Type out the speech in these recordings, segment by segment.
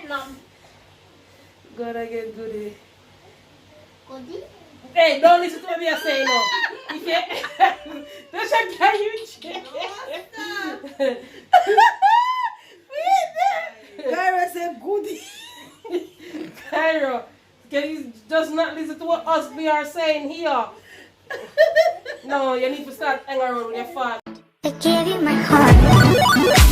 Vietnam. Gotta get goody. Goody? Hey, don't listen to what me say no. If you don't you get you check. Kyra said goody. Cairo, can you just not listen to what us we are saying here? No, you need to start hanging around with your father. I gave you my heart.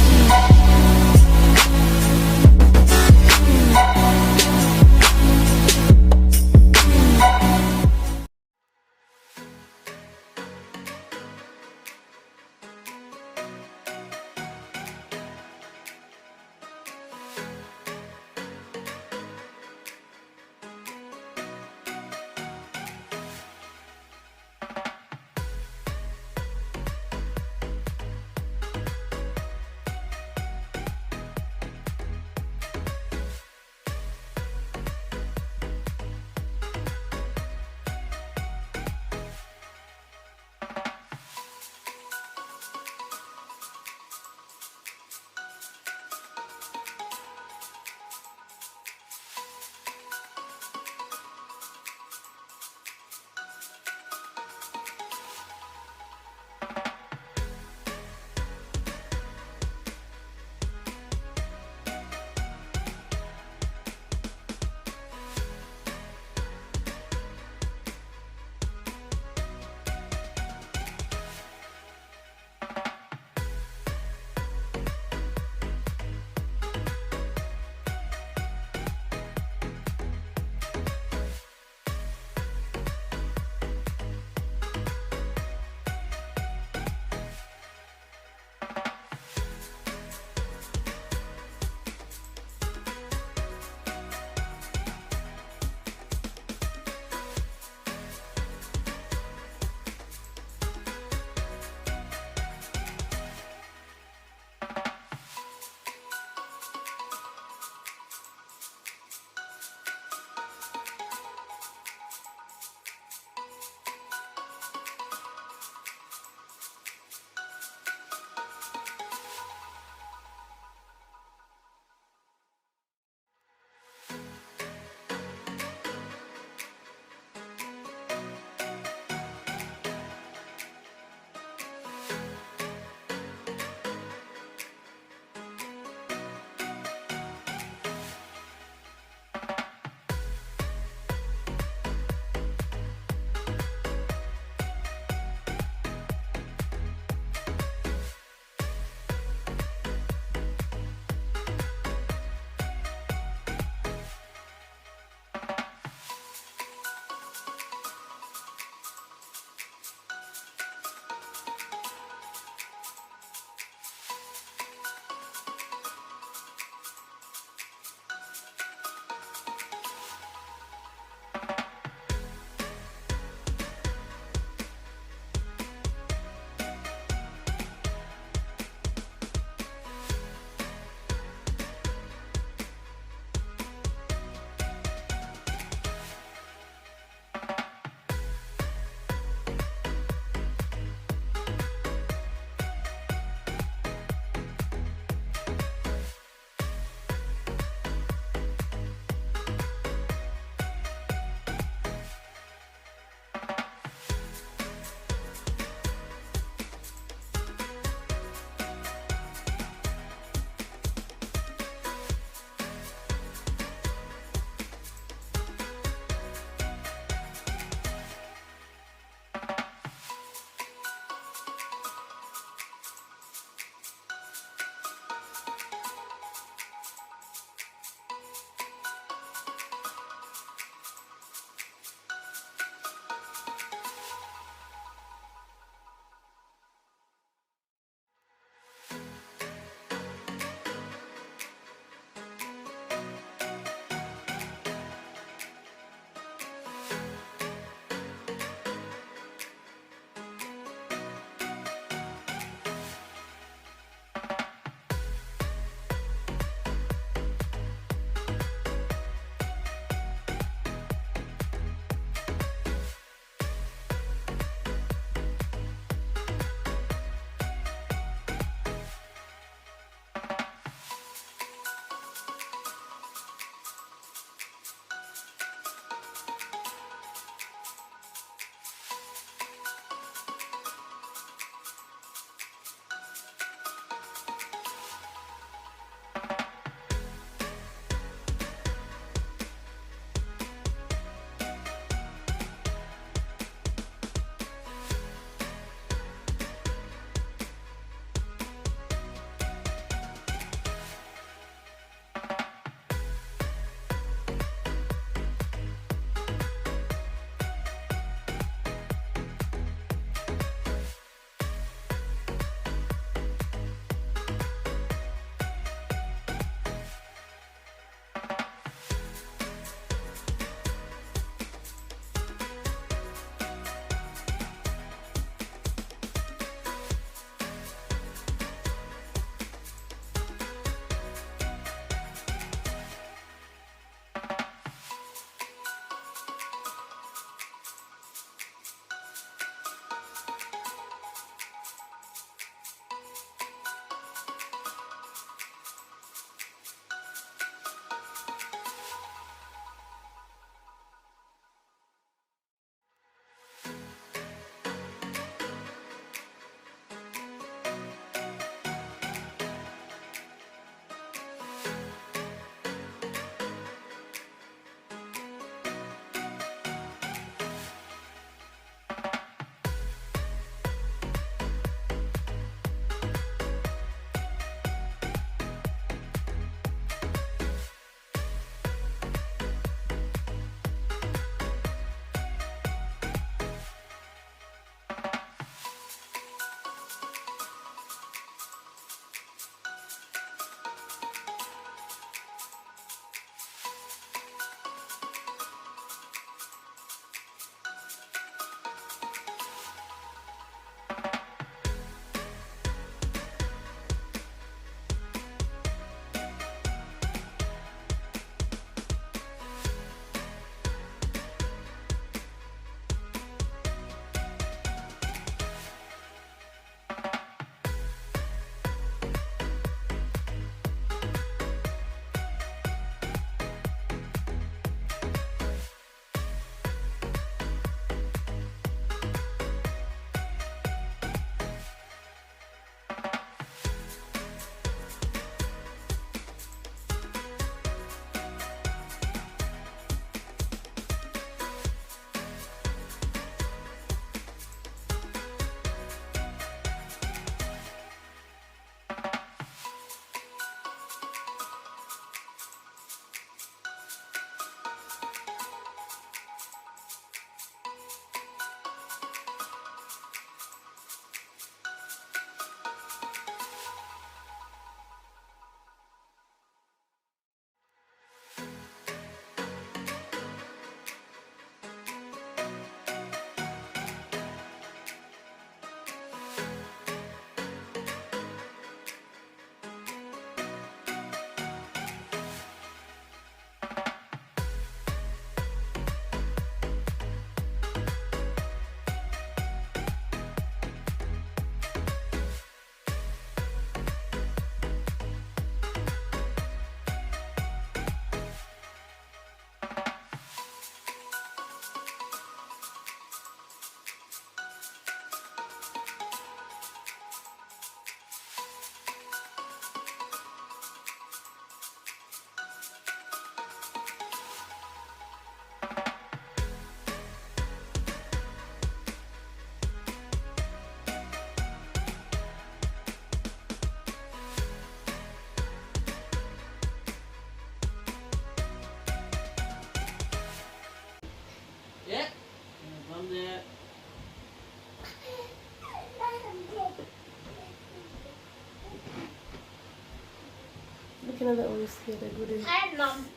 Looking at that one, scared of goodie. I love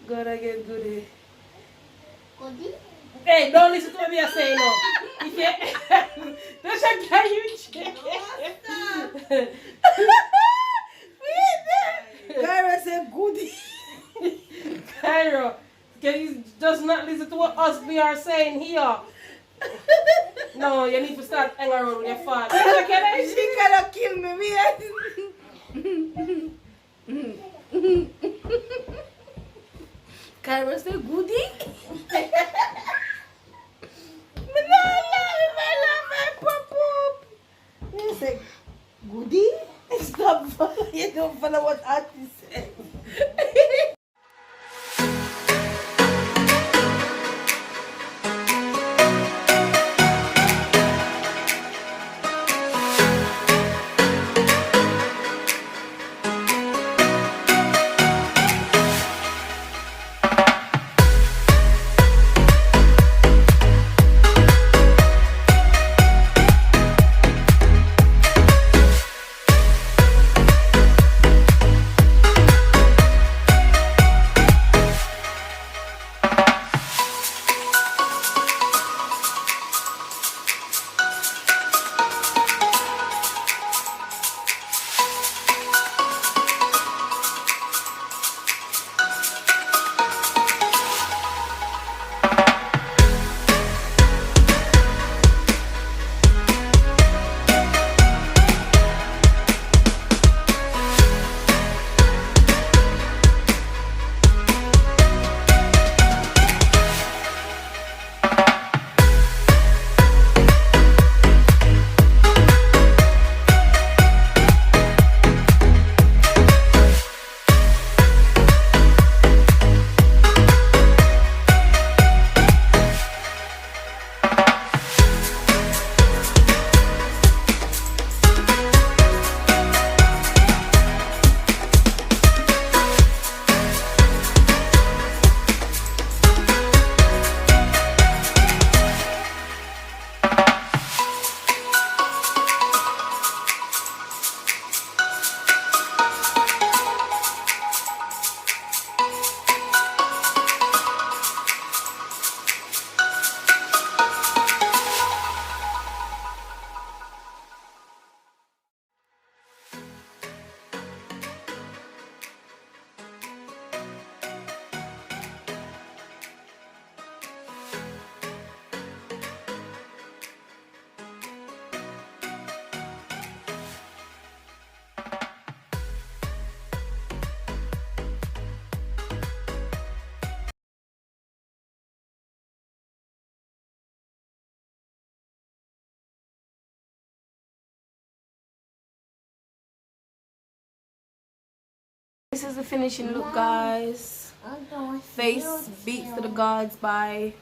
God, I get goodie. Goodie. Hey, don't listen to what me I say now. If you, that's a guy you check. Kyra said goodie. Cairo, can you just not listen to what us we are saying here? No, you need to start hanging around with your father. She cannot kill me. Kyra said goodie. You say goodie? Stop following. You don't follow what artist said. This is the finishing look, guys. Face beats to the gods by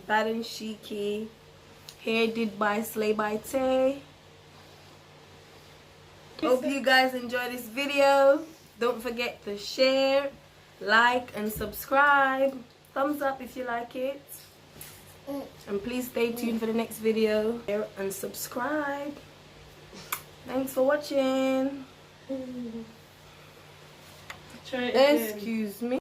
Bad and Shiki. Hair did by Slay by Tay. Hope you guys enjoy this video. Don't forget to share, like, and subscribe. Thumbs up if you like it. And please stay tuned for the next video. Share and subscribe. Thanks for watching. Try it again. Excuse me.